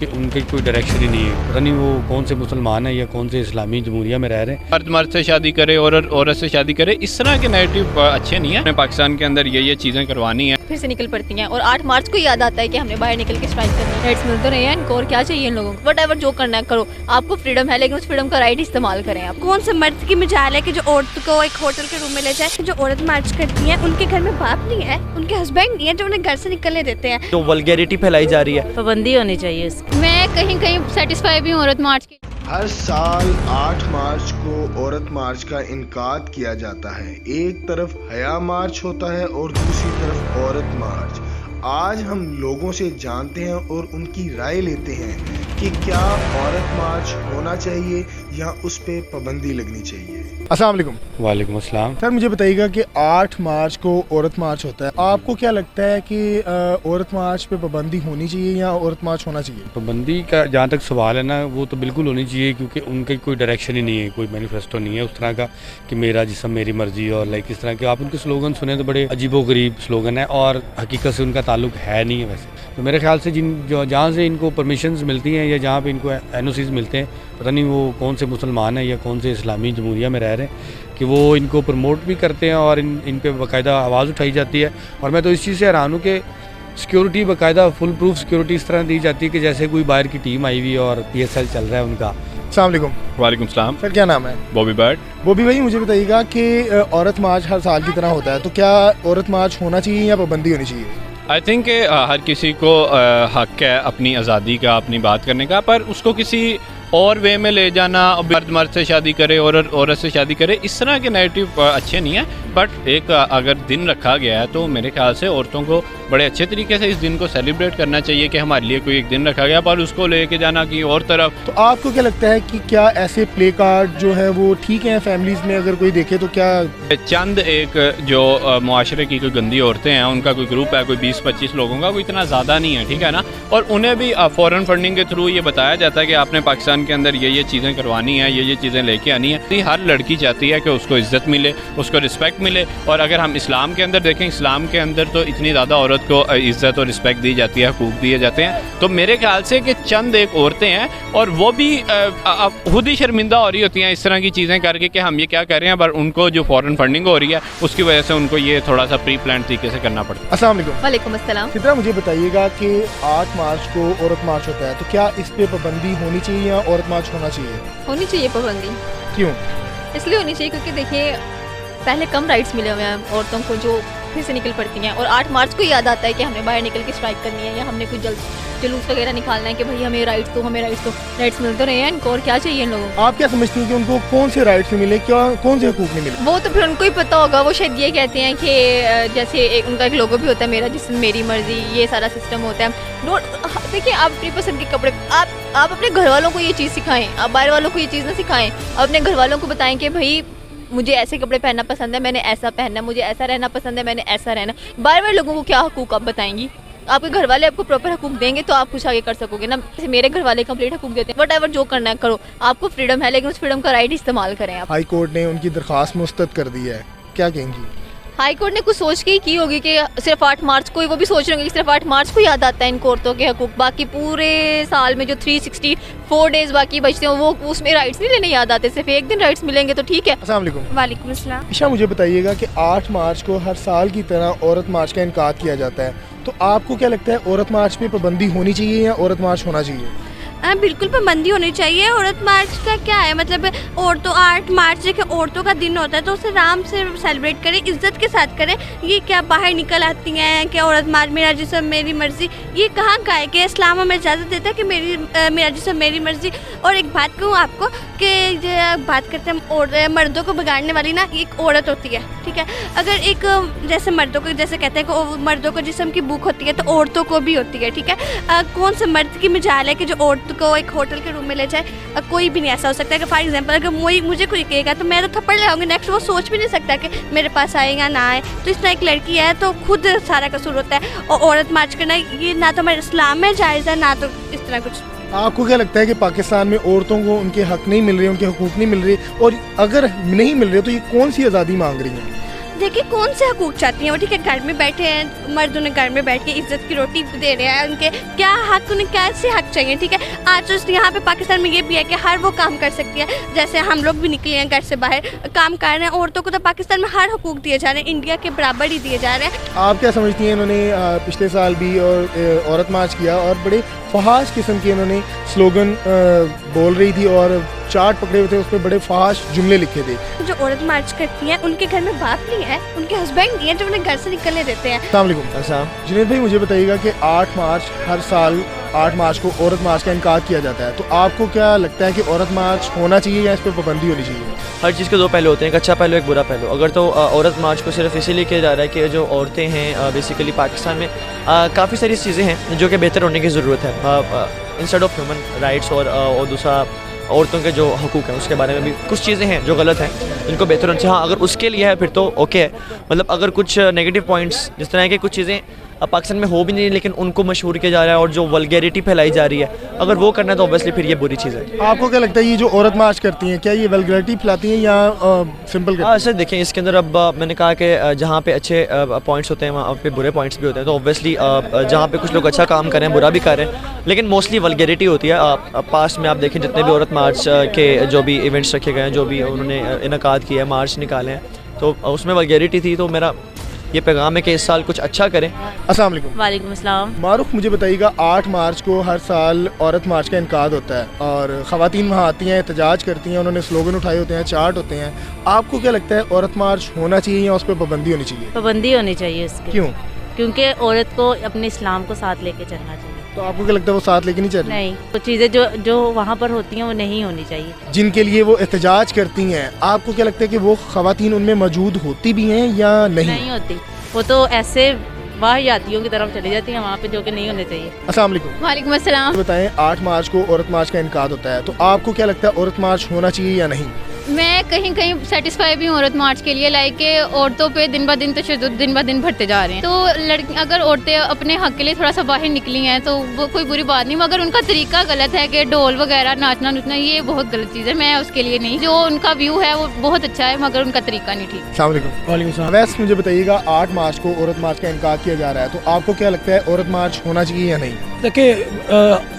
क्योंकि उनकी कोई डायरेक्शन ही नहीं है। पता नहीं वो कौन से मुसलमान हैं या कौन से इस्लामी जमहूरिया में रह रहे हैं। मर्द मर्द से शादी करे और औरत से शादी करे, इस तरह के नैरेटिव अच्छे नहीं है। पाकिस्तान के अंदर ये चीज़ें करवानी है। फिर से निकल पड़ती हैं और 8 मार्च को याद आता है कि हमने बाहर निकल के स्ट्राइक करनी है। राइट्स मिलते रहे हैं इनको, और क्या चाहिए इन लोगों को। वट एवर जो करना है करो, आपको फ्रीडम है, लेकिन उस फ्रीडम का राइट इस्तेमाल करें आप। कौन से मर्द की मजाल है कि जो औरत को एक होटल के रूम में ले जाए। जो औरत मार्च करती है उनके घर में बाप नहीं है, उनके हस्बैंड नहीं है जो उन्हें घर से निकलने देते हैं। जो वल्गैरिटी फैलाई जा रही है, पाबंदी होनी चाहिए इसकी। मैं कहीं कहीं सेटिस्फाई भी हूँ औरत मार्च की। हर साल 8 मार्च को औरत मार्च का इनकाद किया जाता है। एक तरफ हया मार्च होता है और दूसरी तरफ औरत मार्च। आज हम लोगों से जानते हैं और उनकी राय लेते हैं कि क्या औरत मार्च होना चाहिए या उस पे पाबंदी लगनी चाहिए। अस्सलाम वालेकुम। वालेकुम अस्सलाम। सर मुझे बताइएगा कि 8 मार्च को औरत मार्च होता है, आपको क्या लगता है कि औरत मार्च पे पाबंदी होनी चाहिए या औरत मार्च होना चाहिए? पाबंदी का जहाँ तक सवाल है ना, वो तो बिल्कुल होनी चाहिए, क्योंकि उनकी कोई डायरेक्शन ही नहीं है, कोई मैनिफेस्टो नहीं है उस तरह का कि मेरा जिस्म मेरी मर्जी और लाइक इस तरह के। आप उनके स्लोगन सुने तो बड़े अजीबोगरीब स्लोगन है और हकीकत से उनका ताल्लुक है नहीं है वैसे। तो मेरे ख्याल से जहाँ से इनको परमिशंस मिलती हैं या जहाँ पे इनको एनओसीज मिलते हैं, पता नहीं वो कौन से मुसलमान हैं या कौन से इस्लामी जमहूरिया में रह रहे हैं कि वो इनको प्रमोट भी करते हैं और इन पे बाकायदा आवाज़ उठाई जाती है। और मैं तो इस चीज़ से हैरान हूँ कि सिक्योरिटी बाकायदा फुल प्रूफ सिक्योरिटी इस तरह दी जाती है कि जैसे कोई बाहर की टीम आई हुई और PSL चल रहा है उनका। अस्सलाम वालेकुम। वालेकुम सलाम। सर क्या नाम है? बॉबी बर्ड। बॉबी भाई मुझे बताइएगा कि औरत मार्च हर साल की तरह होता है, तो क्या औरत मार्च होना चाहिए या पाबंदी होनी चाहिए? आई थिंक हर किसी को हक है अपनी आज़ादी का, अपनी बात करने का, पर उसको किसी और वे में ले जाना, मर्द मर्द से शादी करे और औरत से शादी करे, इस तरह के नैरेटिव अच्छे नहीं है। बट एक अगर दिन रखा गया है तो मेरे ख्याल से औरतों को बड़े अच्छे तरीके से इस दिन को सेलिब्रेट करना चाहिए कि हमारे लिए कोई एक दिन रखा गया, पर उसको लेके जाना कि और तरफ। तो आपको क्या लगता है कि क्या ऐसे प्ले कार्ड जो है वो ठीक हैं फैमिलीज़ में अगर कोई देखे तो? क्या चंद एक जो मुआशरे की कोई गंदी औरतें हैं, उनका कोई ग्रुप है कोई 20-25 लोगों का, कोई इतना ज़्यादा नहीं है, ठीक है ना, और उन्हें भी फॉरेन फंडिंग के थ्रू ये बताया जाता है कि आपने पाकिस्तान के अंदर ये चीज़ें करवानी है, ये चीज़ें लेके आनी है। हर लड़की चाहती है कि उसको इज्जत मिले, उसको रिस्पेक्ट मिले। और अगर हम इस्लाम के अंदर देखें, इस्लाम के अंदर तो इतनी ज़्यादा औरत को इज्जत और रिस्पेक्ट दी जाती है, हुकूक दिए जाते हैं। तो मेरे ख्याल से कि चंद एक औरतें हैं और वो भी खुद ही शर्मिंदा हो रही होती हैं इस तरह की चीज़ें करके कि हम ये क्या कर रहे हैं, पर उनको जो फॉरेन फंडिंग हो रही है उसकी वजह से उनको ये थोड़ा सा प्री प्लान तरीके से करना पड़ता है। अस्सलाम वालेकुम। वालेकुम अस्सलाम। कितना मुझे बताइएगा कि 8 मार्च को औरत मार्च होता है, तो क्या इस पे पाबंदी होनी चाहिए या औरत मार्च होना चाहिए? होनी चाहिए पाबंदी। क्यों? इसलिए होनी चाहिए क्योंकि देखिए पहले कम राइट्स मिले हुए हैं औरतों को, जो फिर से निकल पड़ती हैं और 8 मार्च को याद आता है कि हमने बाहर निकल के स्ट्राइक करनी है या हमने कोई जुलूस वगैरह निकालना है कि भाई हमें राइट्स दो, हमें राइट्स दो। राइट्स मिलते रहे हैं इनको, और क्या चाहिए इन लोगों को। आप क्या समझती हैं कि उनको कौन से राइट्स मिले, क्या कौन से हुकूक नहीं मिले? वो तो फिर उनको ही पता होगा। वो शायद ये कहते हैं कि जैसे उनका एक लोगो भी होता है, मेरा जिस्म मेरी मर्जी, ये सारा सिस्टम होता है। देखिए आप अपनी पसंद के कपड़े, आप अपने घर वालों को ये चीज़ सिखाएं, आप बाहर वालों को ये चीज़ ना सिखाएं। अपने घर वालों को बताएं कि भाई मुझे ऐसे कपड़े पहनना पसंद है, मैंने ऐसा पहनना, मुझे ऐसा रहना पसंद है, मैंने ऐसा रहना। बार बार लोगों को क्या हकूक आप बताएंगी? आपके घर वाले आपको प्रॉपर हकूक देंगे तो आप कुछ आगे कर सकोगे ना। जैसे मेरे घर वाले कंप्लीट हकूक देते हैं। वट एवर जो करना है करो, आपको फ्रीडम है, लेकिन उस फ्रीडम का राइट इस्तेमाल करें आप। हाई कोर्ट ने उनकी दरख्वास्त मुस्तरद कर दी है, क्या कहेंगी? हाई कोर्ट ने कुछ सोच के ही की होगी कि सिर्फ 8 मार्च को ही, वो भी सोच रहे होंगे कि सिर्फ 8 मार्च को याद आता है इनको औरतों के हकूक। बाकी पूरे साल में जो 364 डेज बाकी बचते हैं वो उसमें राइट्स नहीं लेने याद आते, सिर्फ एक दिन राइट्स मिलेंगे तो ठीक है। अस्सलाम वालेकुम। वालेकुम अस्सलाम। ईशा मुझे बताइएगा कि 8 मार्च को हर साल की तरह औरत मार्च का इनकाद किया जाता है, तो आपको क्या लगता है औरत मार्च पे पाबंदी होनी चाहिए या औरत मार्च होना चाहिए? बिल्कुल पाबंदी होनी चाहिए। औरत मार्च का क्या है मतलब, औरतों 8 मार्च देखिए औरतों का दिन होता है तो उसे आराम से सेलिब्रेट करें, इज्जत के साथ करें। ये क्या बाहर निकल आती हैं कि औरत मार्च मेरा जिस्म मेरी मर्जी, ये कहाँ का है कि इस्लाम हमें इजाज़त देता है कि मेरा जिस्म मेरी मर्जी। और एक बात कहूँ आपको कि बात करते हैं मर्दों को बिगाड़ने वाली ना एक औरत होती है, ठीक है। अगर एक जैसे मर्दों को जैसे कहते हैं कि मर्दों को जिस्म की भूख होती है तो औरतों को भी होती है, ठीक है। कौन से मर्द की मजाल है कि जो औरत को एक होटल के रूम में ले जाए? कोई भी नहीं ऐसा हो सकता है कि फॉर एग्जांपल अगर मुझे कोई कहेगा तो मैं तो थप्पड़ लगाऊंगी, नेक्स्ट वो सोच भी नहीं सकता कि मेरे पास आएगा ना आए। तो इस तरह एक लड़की है तो खुद सारा कसूर होता है। और औरत मार्च करना ये ना तो हमारे इस्लाम में जायज़ है ना तो इस तरह कुछ। आपको क्या लगता है कि पाकिस्तान में औरतों को उनके हक नहीं मिल रहे, उनके हुकूक नहीं मिल रहे, और अगर नहीं मिल रहे तो ये कौन सी आज़ादी मांग रही हैं? देखिए कौन से हकूक चाहती हैं वो, ठीक है घर में बैठे हैं मर्द, उन्हें घर में बैठ के इज्जत की रोटी दे रहे हैं, उनके क्या हक, उन्हें कैसे हक चाहिए, ठीक है। आज तो यहाँ पे पाकिस्तान में ये भी है कि हर वो काम कर सकती है, जैसे हम लोग भी निकले हैं घर से बाहर काम कर रहे हैं, औरतों को तो पाकिस्तान में हर हकूक दिए जा रहे हैं, इंडिया के बराबर ही दिए जा रहे हैं। आप क्या समझती हैं, इन्होंने पिछले साल भी और औरत मार्च किया और बड़े फहाश किस्म के इन्होंने स्लोगन बोल रही थी और चार्ट पकड़े हुए थे, उस पर बड़े फहाश जुमले लिखे थे। जो औरत मार्च करती हैं उनके घर में बाप नहीं है, उनके हस्बैंड नहीं है जो उन्हें घर से निकलने देते हैं। अस्सलाम वालेकुम। जुनैद भाई मुझे बताइएगा कि 8 मार्च हर साल 8 मार्च को औरत मार्च का इनकार किया जाता है, तो आपको क्या लगता है कि औरत मार्च होना चाहिए या इस पर पाबंदी होनी चाहिए? हर चीज़ के दो पहलू होते हैं, एक अच्छा पहलू एक बुरा पहलू। अगर तो औरत मार्च को सिर्फ इसीलिए किया जा रहा है कि जो औरतें हैं बेसिकली पाकिस्तान में काफ़ी सारी चीज़ें हैं जो कि बेहतर होने की ज़रूरत है, इंस्टेड ऑफ ह्यूमन राइट्स और दूसरा औरतों के जो हकूक़ हैं उसके बारे में भी कुछ चीज़ें हैं जो गलत हैं, इनको बेहतर होना चाहिए। हाँ, अगर उसके लिए है फिर तो ओके है, मतलब अगर कुछ नेगेटिव पॉइंट्स जिस तरह के कुछ चीज़ें पाकिस्तान में हो भी नहीं लेकिन उनको मशहूर किया जा रहा है और जो वल्गैरिटी फैलाई जा रही है, अगर वो करना है तो ऑब्वियसली फिर ये बुरी चीज़ है। आपको क्या लगता है ये जो औरत मार्च करती हैं क्या ये वल्गैरिटी फैलाती हैं या सिंपल करती हैं? सर देखें इसके अंदर अब मैंने कहा कि जहाँ पे अच्छे पॉइंट्स होते हैं वहाँ पे बुरे पॉइंट्स भी होते हैं, तो ऑब्वियसली जहाँ पे कुछ लोग अच्छा काम कर रहे हैं बुरा भी कर रहे हैं, लेकिन मोस्टली वल्गैरिटी होती है। पास्ट में आप देखें जितने भी औरत मार्च के जो भी इवेंट्स रखे गए हैं, जो भी उन्होंने इनकाद किया है, मार्च निकाले हैं, तो उसमें वल्गैरिटी थी। तो मेरा ये पैगाम है कि इस साल कुछ अच्छा करें। अस्सलाम वालेकुम। वालेकुम अस्सलाम। मारूफ मुझे बताइएगा 8 मार्च को हर साल औरत मार्च का इनकाद होता है और ख़वातीन वहाँ आती हैं, एहतजाज करती हैं, उन्होंने स्लोगन उठाए होते हैं, चार्ट होते हैं। आपको क्या लगता है औरत मार्च होना चाहिए या उस पर पाबंदी होनी चाहिए? पाबंदी होनी चाहिए इसकी। क्यों? क्योंकि औरत को अपने इस्लाम को साथ लेके चलना चाहिए। तो आपको क्या लगता है वो साथ लेके नहीं चल रही? नहीं, तो चीज़ें जो वहाँ पर होती हैं वो नहीं होनी चाहिए। जिनके लिए वो एहतजाज करती हैं, आपको क्या लगता है कि वो ख़वातीन उनमें मौजूद होती भी हैं या नहीं होती, वो तो ऐसे वाहियातियों की तरफ चली जाती हैं वहाँ पे, जो कि नहीं होने चाहिए। अस्सलाम वालेकुम। वालेकुम अस्सलाम। बताएं 8 मार्च को औरत मार्च का इनकाद होता है, तो आपको क्या लगता है औरत मार्च होना चाहिए या नहीं? मैं कहीं कहीं सेटिस्फाई भी हूँ औरत मार्च के लिए, लाइक के औरतों पे दिन ब दिन तशद्दुद दिन ब दिन बढ़ते जा रहे हैं, तो लड़की अगर औरतें अपने हक के लिए थोड़ा सा बाहर निकली हैं तो वो कोई बुरी बात नहीं, मगर उनका तरीका गलत है कि ढोल वगैरह नाचना नुचना ये बहुत गलत चीज़ है, मैं उसके लिए नहीं। जो उनका व्यू है वो बहुत अच्छा है मगर उनका तरीका नहीं ठीक। अस्सलाम वालेकुम। वैसे मुझे बताइएगा 8 मार्च को औरत मार्च का इनकाद किया जा रहा है, तो आपको क्या लगता है औरत मार्च होना चाहिए या नहीं? देखिए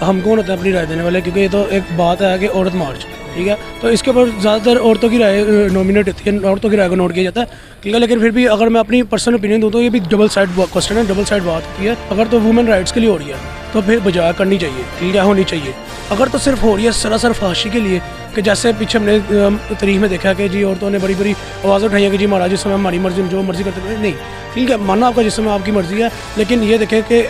हम कौन होते हैं अपनी राय देने वाले, क्योंकि ये तो एक बात है कि औरत मार्च, ठीक है, तो इसके ऊपर ज़्यादातर औरतों की राय नॉमिनेट होती है, औरतों की राय को नोट किया जाता है, ठीक है। लेकिन फिर भी अगर मैं अपनी पर्सनल ओपिनियन दूँ तो ये भी डबल साइड क्वेश्चन है, डबल साइड बात होती है। अगर तो वुमेन राइट्स के लिए हो रही है तो फिर बजाय करनी चाहिए, ठीक है, होनी चाहिए। अगर तो सिर्फ हो रही है सरासर फाशी के लिए, कि जैसे पीछे हमने तारीख में देखा कि जी औरतों ने बड़ी बड़ी आवाज़ उठाई है कि जी महाराज जिस समय हमारी मर्जी जो मर्जी करते हैं, नहीं, ठीक है, मानना आपका जिस समय आपकी मर्जी है, लेकिन ये देखें कि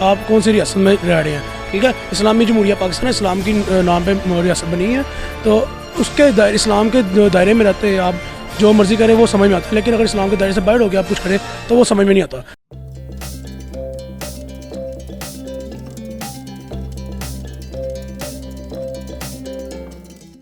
आप कौन सी रियासत में रह रहे हैं, ठीक है। इस्लामी जमहूरिया पाकिस्तान इस्लाम की नाम पर रियासत बनी है, तो उसके इस्लाम के दायरे में रहते आप जो मर्जी करें वो समझ में आता है, लेकिन अगर इस्लाम के दायरे से बाहर हो गया आप कुछ करें तो वो समझ में नहीं आता।